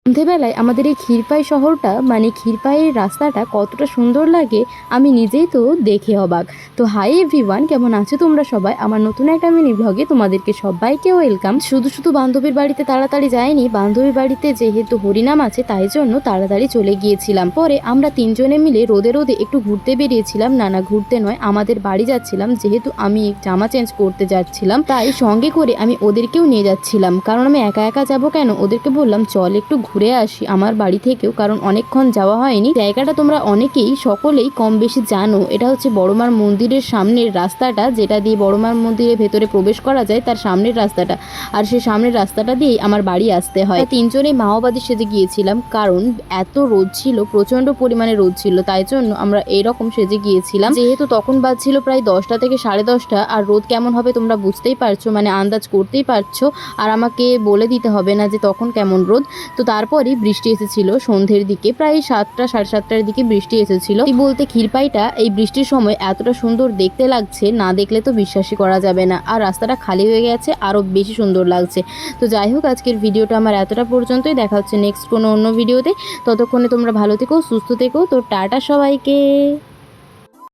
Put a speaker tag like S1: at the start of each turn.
S1: সন্ধেবেলায় আমাদের এই ক্ষীরপাই শহরটা মানে ক্ষীরপাইয়ের রাস্তাটা কতটা সুন্দর লাগে আমি নিজেই তো দেখে অবাক। তো হাই এভরিওয়ান, কেমন আছো তোমরা সবাই? আমার নতুন একটা মিনি ব্লগে তোমাদেরকে সবাইকে ওয়েলকাম। শুধু বান্ধবীর বাড়িতে তাড়াতাড়ি যাইনি, বান্ধবীর বাড়িতে যেহেতু হরিনাম আছে তাই জন্য তাড়াতাড়ি চলে গিয়েছিলাম। পরে আমরা তিনজনে মিলে রোদে রোদে একটু ঘুরতে বেরিয়েছিলাম। না ঘুরতে নয়, আমাদের বাড়ি যাচ্ছিলাম। যেহেতু আমি জামা চেঞ্জ করতে যাচ্ছিলাম তাই সঙ্গে করে আমি ওদেরকেও নিয়ে যাচ্ছিলাম, কারণ আমি একা একা যাবো কেন। ওদেরকে বললাম চল একটু ঘুরে আসি আমার বাড়ি থেকেও, কারণ অনেকক্ষণ যাওয়া হয়নি। জায়গাটা তোমরা অনেকেই সকলেই কম বেশি জানো। এটা হচ্ছে বড়মার মন্দিরের সামনের রাস্তাটা, যেটা দিয়ে বড়মার মন্দিরের ভেতরে প্রবেশ করা যায়, তার সামনের রাস্তাটা। আর সেই সামনের রাস্তাটা দিয়েই আমার বাড়ি আসতে হয়। তিনজনেই মাওবাদী সেজে গিয়েছিলাম, কারণ এত রোদ ছিল, প্রচন্ড পরিমাণে রোদ ছিল, তাই জন্য আমরা এরকম সেজে গিয়েছিলাম। যেহেতু তখন বাজছিল প্রায় 10টা থেকে 10:30, আর রোদ কেমন হবে তোমরা বুঝতেই পারছো, মানে আন্দাজ করতেই পারছো। আর আমাকে বলে দিতে হবে না যে তখন কেমন রোদ। তো তারপরই বৃষ্টি এসেছিল সন্ধ্যের দিকে, প্রায় 7টা 7:30টার দিকে বৃষ্টি এসেছিল। বলতে ক্ষীরপাইটা এই বৃষ্টির সময় এতটা সুন্দর দেখতে লাগছে, না দেখলে তো বিশ্বাসই করা যাবে না। আর রাস্তাটা খালি হয়ে গেছে, আরও বেশি সুন্দর লাগছে। তো যাই হোক, আজকের ভিডিওটা আমার এতটা পর্যন্তই। দেখা হচ্ছে নেক্সট কোনো অন্য ভিডিওতে। ততক্ষণে তোমরা ভালো থেকো, সুস্থ থেকো। তো টাটা সবাইকে।